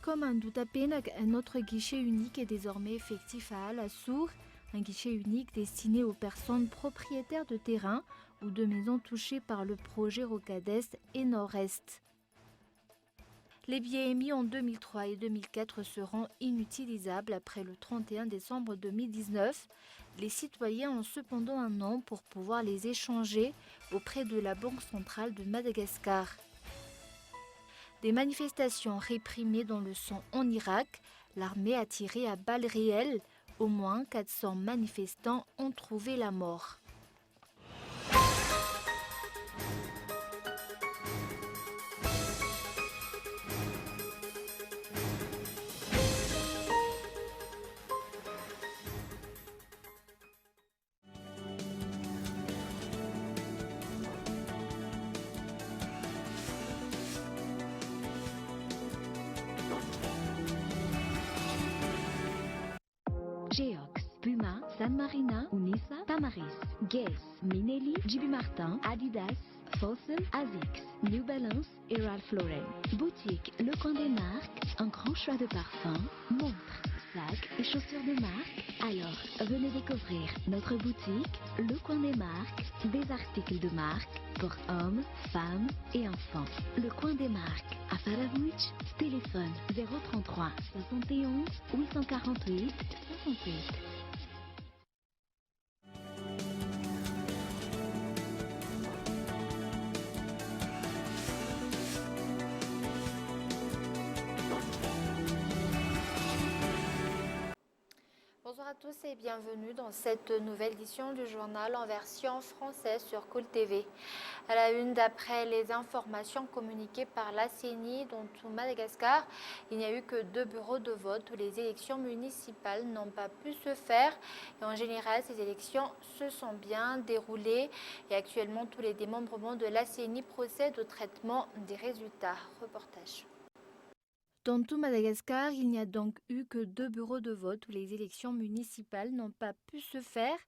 Comme un doute à peine, un autre guichet unique est désormais effectif à Alassour, un guichet unique destiné aux personnes propriétaires de terrains ou de maisons touchées par le projet Rocade-Est et Nord-Est. Les billets émis en 2003 et 2004 seront inutilisables après le 31 décembre 2019. Les citoyens ont cependant un an pour pouvoir les échanger auprès de la Banque centrale de Madagascar. Des manifestations réprimées dans le sang en Irak, l'armée a tiré à balles réelles. Au moins 400 manifestants ont trouvé la mort. Geox, Puma, San Marina, Unisa, Tamaris, Guess, Minelli, JB Martin, Adidas, Fossen, Asics, New Balance et Ralph Lauren. Boutique Le Coin des Marques, un grand choix de parfums, montres, sacs et chaussures de marque. Alors, venez découvrir notre boutique Le Coin des Marques, des articles de marque pour hommes, femmes et enfants. Le Coin des Marques, à Faravouch, téléphone 033 71 848 68. Bonjour à tous et bienvenue dans cette nouvelle édition du journal en version française sur Cool TV. À la une, d'après les informations communiquées par la CENI dans tout Madagascar, il n'y a eu que 2 bureaux de vote où les élections municipales n'ont pas pu se faire. Et en général, ces élections se sont bien déroulées et actuellement tous les démembrements de la CENI procèdent au traitement des résultats. Reportage. Dans tout Madagascar, il n'y a donc eu que 2 bureaux de vote où les élections municipales n'ont pas pu se faire.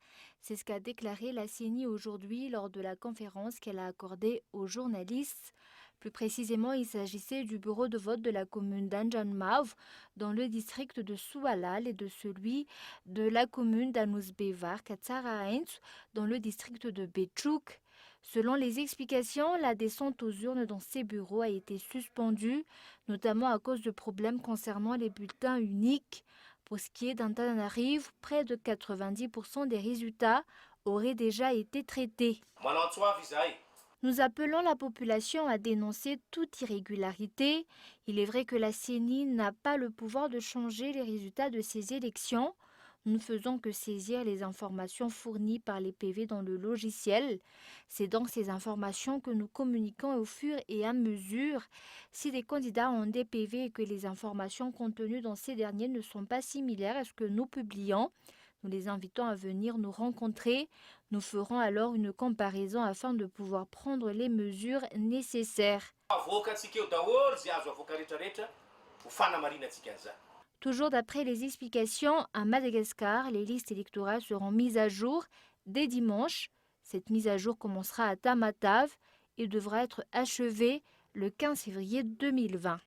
C'est ce qu'a déclaré la CENI aujourd'hui lors de la conférence qu'elle a accordée aux journalistes. Plus précisément, il s'agissait du bureau de vote de la commune d'Anjanmav dans le district de Soualal et de celui de la commune d'Anusbevar Katsarahaints dans le district de Betchouk. Selon les explications, la descente aux urnes dans ces bureaux a été suspendue, notamment à cause de problèmes concernant les bulletins uniques. Pour ce qui est d'Antananarivo, près de 90% des résultats auraient déjà été traités. Nous appelons la population à dénoncer toute irrégularité. Il est vrai que la CENI n'a pas le pouvoir de changer les résultats de ces élections. Nous ne faisons que saisir les informations fournies par les PV dans le logiciel. C'est donc ces informations que nous communiquons au fur et à mesure. Si des candidats ont des PV et que les informations contenues dans ces derniers ne sont pas similaires à ce que nous publions, nous les invitons à venir nous rencontrer. Nous ferons alors une comparaison afin de pouvoir prendre les mesures nécessaires. Toujours d'après les explications, à Madagascar, les listes électorales seront mises à jour dès dimanche. Cette mise à jour commencera à Tamatave et devra être achevée le 15 février 2020.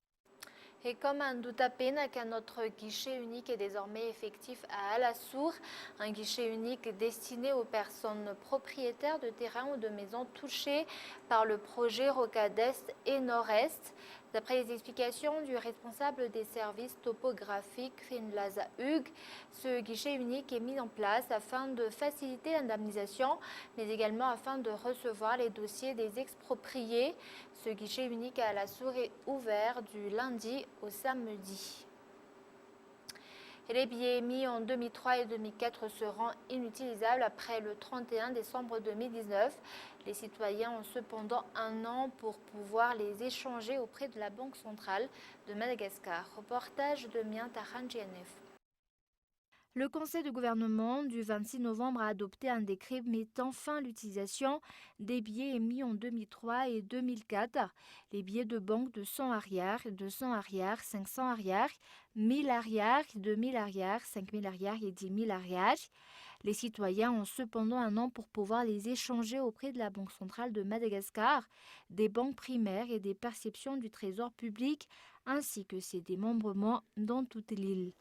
Et comme un doute à peine qu'un autre guichet unique est désormais effectif à Alassour, un guichet unique destiné aux personnes propriétaires de terrains ou de maisons touchées par le projet Rocade-Est et Nord-Est. D'après les explications du responsable des services topographiques Finlaza Hug, ce guichet unique est mis en place afin de faciliter l'indemnisation, mais également afin de recevoir les dossiers des expropriés. Ce guichet unique à Alassour est ouvert du lundi au samedi. Et les billets émis en 2003 et 2004 seront inutilisables après le 31 décembre 2019. Les citoyens ont cependant un an pour pouvoir les échanger auprès de la Banque centrale de Madagascar. Reportage de Mien Taranjianev. Le Conseil de gouvernement du 26 novembre a adopté un décret mettant fin à l'utilisation des billets émis en 2003 et 2004. Les billets de banque de 100 arrières, 200 arrières, 500 arrières, 1000 arrières, 2000 arrières, 5000 arrières et 10 000 arrières. Les citoyens ont cependant un an pour pouvoir les échanger auprès de la Banque centrale de Madagascar, des banques primaires et des perceptions du Trésor public ainsi que ses démembrements dans toute l'île.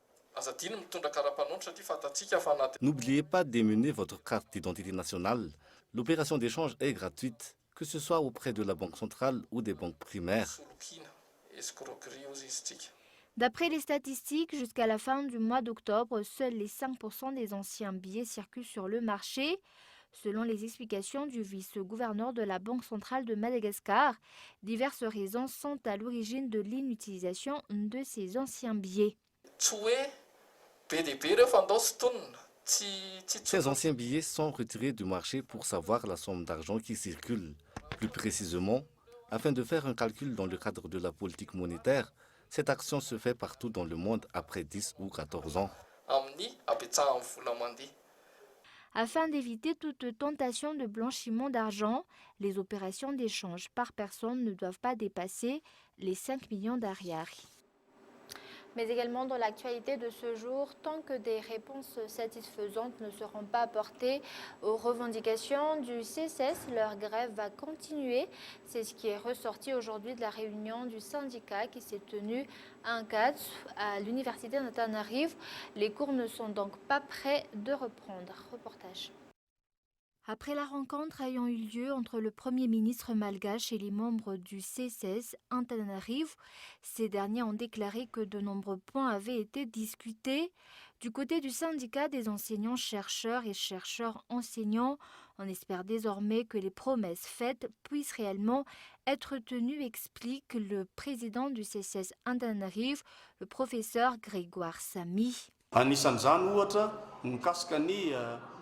N'oubliez pas d'émener votre carte d'identité nationale. L'opération d'échange est gratuite, que ce soit auprès de la Banque centrale ou des banques primaires. D'après les statistiques, jusqu'à la fin du mois d'octobre, seuls les 5% des anciens billets circulent sur le marché. Selon les explications du vice-gouverneur de la Banque centrale de Madagascar, diverses raisons sont à l'origine de l'inutilisation de ces anciens billets. Ces anciens billets sont retirés du marché pour savoir la somme d'argent qui circule. Plus précisément, afin de faire un calcul dans le cadre de la politique monétaire, cette action se fait partout dans le monde après 10 ou 14 ans. Afin d'éviter toute tentation de blanchiment d'argent, les opérations d'échange par personne ne doivent pas dépasser les 5 millions d'ariary. Mais également dans l'actualité de ce jour, tant que des réponses satisfaisantes ne seront pas apportées aux revendications du CSS, leur grève va continuer. C'est ce qui est ressorti aujourd'hui de la réunion du syndicat qui s'est tenue à Ankara, à l'université d'Antananarivo. Les cours ne sont donc pas prêts de reprendre. Reportage. Après la rencontre ayant eu lieu entre le Premier ministre malgache et les membres du CSS Antananarivo, ces derniers ont déclaré que de nombreux points avaient été discutés. Du côté du syndicat des enseignants-chercheurs et chercheurs-enseignants, on espère désormais que les promesses faites puissent réellement être tenues, explique le président du CSS Antananarivo, le professeur Grégoire Samy. Anisan'izany ohatra mikasika ny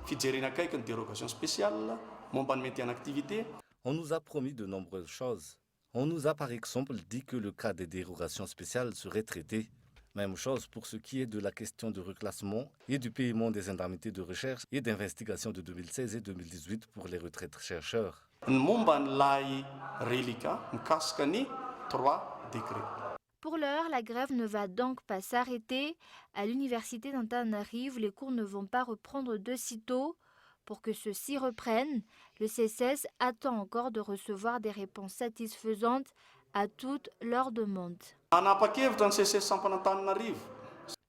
fijerena akaiky ny dérogation spéciale momba ny maintien en activité. On nous a promis de nombreuses choses. On nous a par exemple dit que le cas des dérogations spéciales serait traité. Même chose pour ce qui est de la question de reclassement et du paiement des indemnités de recherche et d'investigation de 2016 et 2018 pour les retraites chercheurs. Ny momba n'ilay reliquat mikasika ny 3 décrets. Pour l'heure, la grève ne va donc pas s'arrêter. À l'université d'Antananarivo, les cours ne vont pas reprendre de sitôt. Pour que ceux-ci reprennent, le CSS attend encore de recevoir des réponses satisfaisantes à toutes leurs demandes.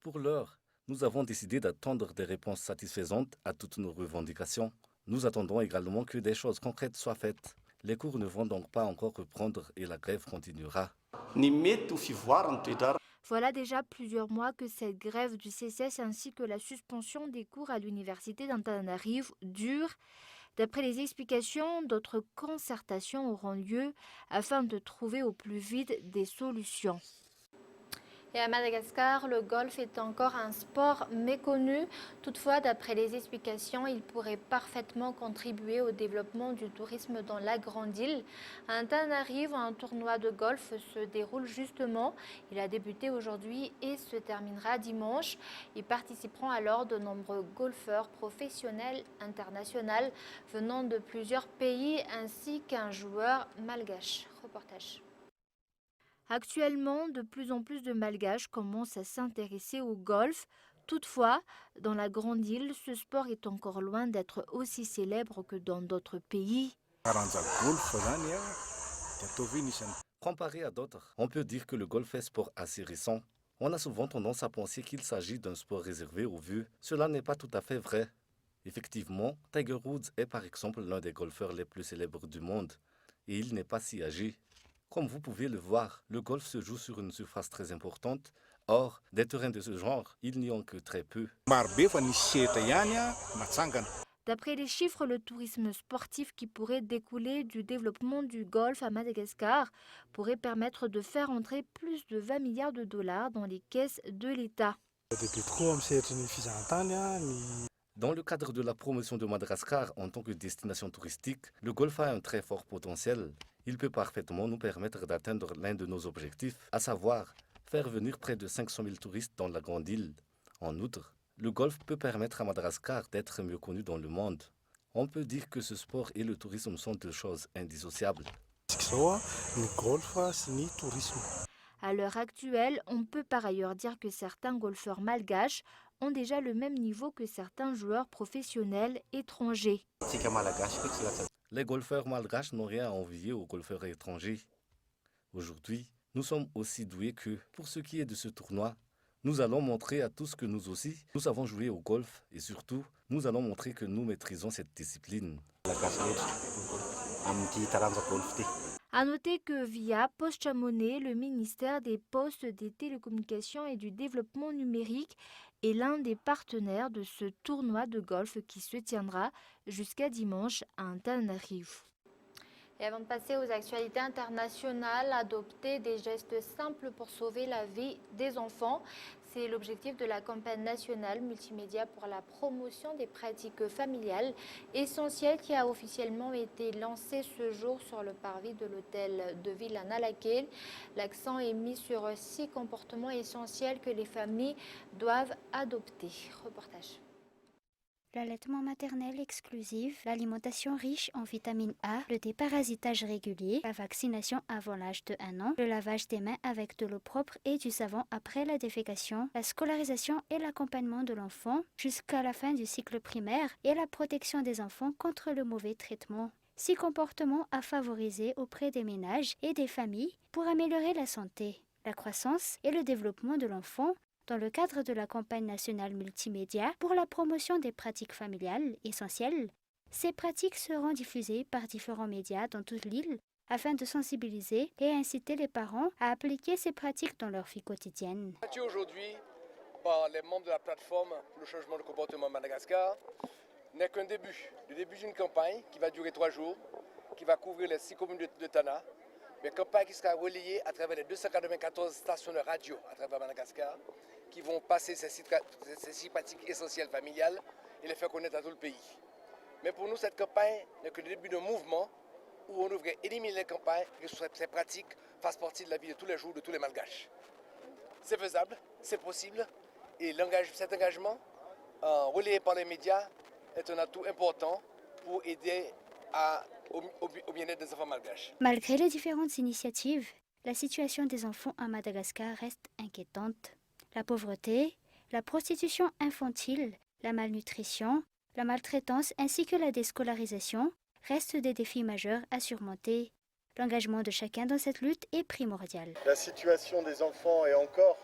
Pour l'heure, nous avons décidé d'attendre des réponses satisfaisantes à toutes nos revendications. Nous attendons également que des choses concrètes soient faites. Les cours ne vont donc pas encore reprendre et la grève continuera. Voilà déjà plusieurs mois que cette grève du CSS ainsi que la suspension des cours à l'université d'Antananarivo dure. D'après les explications, d'autres concertations auront lieu afin de trouver au plus vite des solutions. Et à Madagascar, le golf est encore un sport méconnu. Toutefois, d'après les explications, il pourrait parfaitement contribuer au développement du tourisme dans la grande île. À Antananarivo, un tournoi de golf se déroule justement. Il a débuté aujourd'hui et se terminera dimanche. Y participeront alors de nombreux golfeurs professionnels internationaux venant de plusieurs pays ainsi qu'un joueur malgache. Reportage. Actuellement, de plus en plus de Malgaches commencent à s'intéresser au golf. Toutefois, dans la grande île, ce sport est encore loin d'être aussi célèbre que dans d'autres pays. Comparé à d'autres, on peut dire que le golf est sport assez récent. On a souvent tendance à penser qu'il s'agit d'un sport réservé aux vieux. Cela n'est pas tout à fait vrai. Effectivement, Tiger Woods est par exemple l'un des golfeurs les plus célèbres du monde. Et il n'est pas si âgé. Comme vous pouvez le voir, le golf se joue sur une surface très importante. Or, des terrains de ce genre, il n'y en a que très peu. D'après les chiffres, le tourisme sportif qui pourrait découler du développement du golf à Madagascar pourrait permettre de faire entrer plus de 20 milliards de dollars dans les caisses de l'État. Dans le cadre de la promotion de Madagascar en tant que destination touristique, le golf a un très fort potentiel. Il peut parfaitement nous permettre d'atteindre l'un de nos objectifs, à savoir faire venir près de 500 000 touristes dans la grande île. En outre, le golf peut permettre à Madagascar d'être mieux connu dans le monde. On peut dire que ce sport et le tourisme sont deux choses indissociables. À l'heure actuelle, on peut par ailleurs dire que certains golfeurs malgaches ont déjà le même niveau que certains joueurs professionnels étrangers. Les golfeurs malgaches n'ont rien à envier aux golfeurs étrangers. Aujourd'hui, Nous sommes aussi doués que, pour ce qui est de ce tournoi, nous allons montrer à tous que nous aussi, nous savons jouer au golf et surtout, nous allons montrer que nous maîtrisons cette discipline. A noter que via Poste Chamonix, le ministère des Postes, des Télécommunications et du Développement numérique est l'un des partenaires de ce tournoi de golf qui se tiendra jusqu'à dimanche à Antananarivo. Et avant de passer aux actualités internationales, adopter des gestes simples pour sauver la vie des enfants. C'est l'objectif de la campagne nationale multimédia pour la promotion des pratiques familiales essentielles qui a officiellement été lancée ce jour sur le parvis de l'hôtel de ville à Nalakel. L'accent est mis sur 6 comportements essentiels que les familles doivent adopter. Reportage. L'allaitement maternel exclusif, l'alimentation riche en vitamine A, le déparasitage régulier, la vaccination avant l'âge de 1 an, le lavage des mains avec de l'eau propre et du savon après la défécation, la scolarisation et l'accompagnement de l'enfant jusqu'à la fin du cycle primaire et la protection des enfants contre le mauvais traitement. 6 comportements à favoriser auprès des ménages et des familles pour améliorer la santé, la croissance et le développement de l'enfant, dans le cadre de la campagne nationale multimédia pour la promotion des pratiques familiales essentielles. Ces pratiques seront diffusées par différents médias dans toute l'île afin de sensibiliser et inciter les parents à appliquer ces pratiques dans leur vie quotidienne. Aujourd'hui, par les membres de la plateforme pour le changement de comportement à Madagascar, n'est qu'un début. Le début d'une campagne qui va durer 3 jours, qui va couvrir les 6 communes de Tana, mais campagne qui sera relayée à travers les 294 stations de radio à travers Madagascar, qui vont passer ces 6 pratiques essentielles familiales et les faire connaître à tout le pays. Mais pour nous, cette campagne n'est que le début d'un mouvement où on devrait éliminer les campagnes et que ces pratiques fassent partie de la vie de tous les jours de tous les Malgaches. C'est faisable, c'est possible, et cet engagement, relayé par les médias, est un atout important pour aider au bien-être des enfants malgaches. Malgré les différentes initiatives, la situation des enfants à Madagascar reste inquiétante. La pauvreté, la prostitution infantile, la malnutrition, la maltraitance ainsi que la déscolarisation restent des défis majeurs à surmonter. L'engagement de chacun dans cette lutte est primordial. La situation des enfants est encore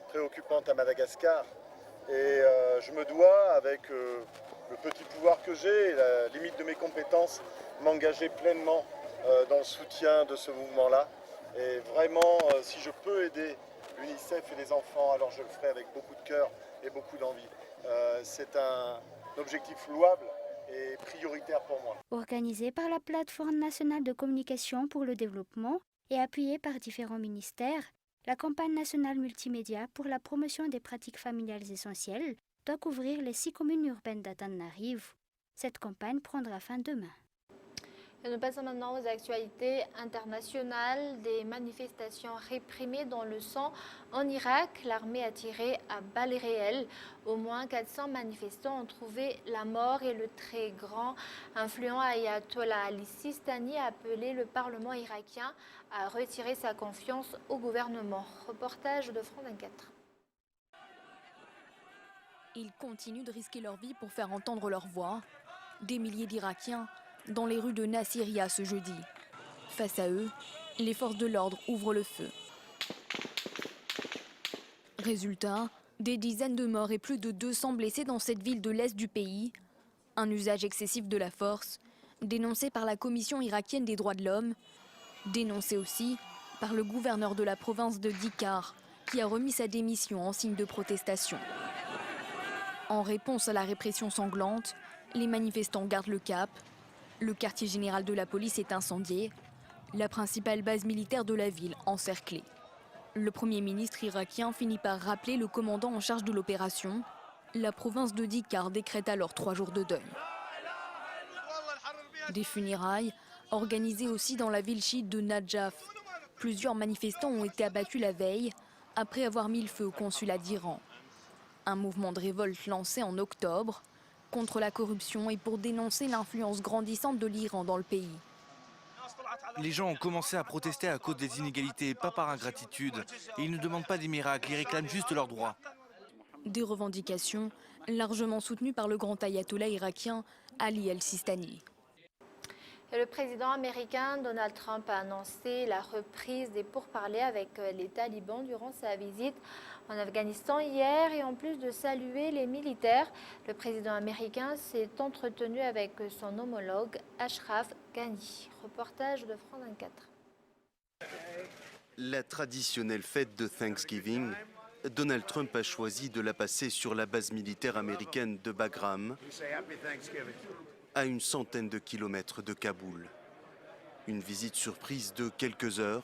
préoccupante à Madagascar et je me dois, avec le petit pouvoir que j'ai, la limite de mes compétences, m'engager pleinement dans le soutien de ce mouvement-là. Et vraiment, si je peux aider l'UNICEF et les enfants, alors je le ferai avec beaucoup de cœur et beaucoup d'envie. C'est un objectif louable et prioritaire pour moi. Organisé par la plateforme nationale de communication pour le développement et appuyé par différents ministères, la campagne nationale multimédia pour la promotion des pratiques familiales essentielles doit couvrir les 6 communes urbaines d'Antananarivo. Cette campagne prendra fin demain. Et nous passons maintenant aux actualités internationales. Des manifestations réprimées dans le sang en Irak. L'armée a tiré à balles réelles. Au moins 400 manifestants ont trouvé la mort et le très grand influent Ayatollah Ali Sistani a appelé le Parlement irakien à retirer sa confiance au gouvernement. Reportage de France 24. Ils continuent de risquer leur vie pour faire entendre leur voix. Des milliers d'Irakiens dans les rues de Nasiriyah ce jeudi. Face à eux, les forces de l'ordre ouvrent le feu. Résultat, des dizaines de morts et plus de 200 blessés dans cette ville de l'est du pays. Un usage excessif de la force, dénoncé par la Commission irakienne des droits de l'homme, dénoncé aussi par le gouverneur de la province de Dikar, qui a remis sa démission en signe de protestation. En réponse à la répression sanglante, les manifestants gardent le cap. Le quartier général de la police est incendié, la principale base militaire de la ville encerclée. Le Premier ministre irakien finit par rappeler le commandant en charge de l'opération. La province de Dikar décrète alors 3 jours de deuil. Des funérailles organisées aussi dans la ville chiite de Nadjaf. Plusieurs manifestants ont été abattus la veille après avoir mis le feu au consulat d'Iran. Un mouvement de révolte lancé en octobre contre la corruption et pour dénoncer l'influence grandissante de l'Iran dans le pays. Les gens ont commencé à protester à cause des inégalités, pas par ingratitude. Et ils ne demandent pas des miracles, ils réclament juste leurs droits. Des revendications largement soutenues par le grand ayatollah irakien Ali El-Sistani. Et le président américain Donald Trump a annoncé la reprise des pourparlers avec les talibans durant sa visite en Afghanistan hier. Et en plus de saluer les militaires, le président américain s'est entretenu avec son homologue Ashraf Ghani. Reportage de France 24. La traditionnelle fête de Thanksgiving, Donald Trump a choisi de la passer sur la base militaire américaine de Bagram, à une centaine de kilomètres de Kaboul. Une visite surprise de quelques heures,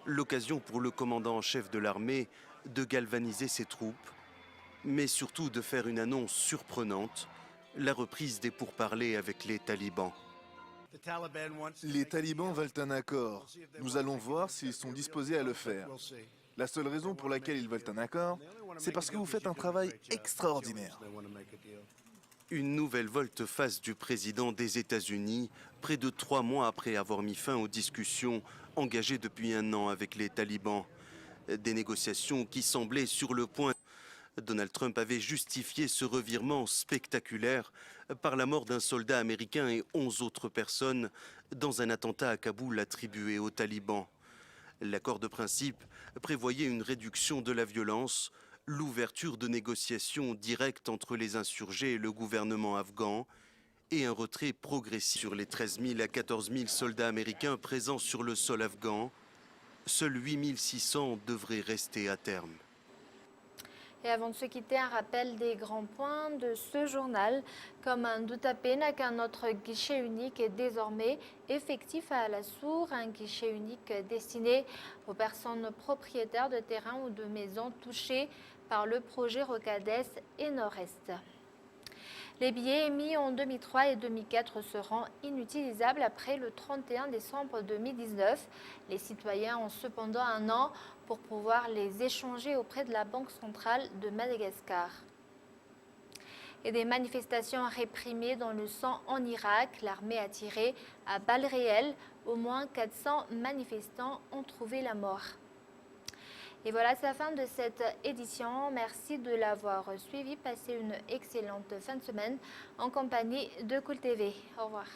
l'occasion pour le commandant en chef de l'armée de galvaniser ses troupes, mais surtout de faire une annonce surprenante, la reprise des pourparlers avec les talibans. Les talibans veulent un accord. Nous allons voir s'ils sont disposés à le faire. La seule raison pour laquelle ils veulent un accord, c'est parce que vous faites un travail extraordinaire. Une nouvelle volte-face du président des États-Unis, près de 3 mois après avoir mis fin aux discussions engagées depuis 1 an avec les talibans. Des négociations qui semblaient sur le point. Donald Trump avait justifié ce revirement spectaculaire par la mort d'un soldat américain et 11 autres personnes dans un attentat à Kaboul attribué aux talibans. L'accord de principe prévoyait une réduction de la violence, l'ouverture de négociations directes entre les insurgés et le gouvernement afghan et un retrait progressif. Sur les 13 000 à 14 000 soldats américains présents sur le sol afghan, seuls 8 600 devraient rester à terme. Et avant de se quitter, un rappel des grands points de ce journal. Comme un doute à peine qu'un notre guichet unique est désormais effectif à la Sour, un guichet unique destiné aux personnes propriétaires de terrains ou de maisons touchées par le projet Rocades et Nord-Est. Les billets émis en 2003 et 2004 seront inutilisables après le 31 décembre 2019. Les citoyens ont cependant 1 an pour pouvoir les échanger auprès de la Banque centrale de Madagascar. Et des manifestations réprimées dans le sang en Irak, l'armée a tiré à balles réelles. Au moins 400 manifestants ont trouvé la mort. Et voilà, c'est la fin de cette édition. Merci de l'avoir suivi. Passez une excellente fin de semaine en compagnie de Cool TV. Au revoir.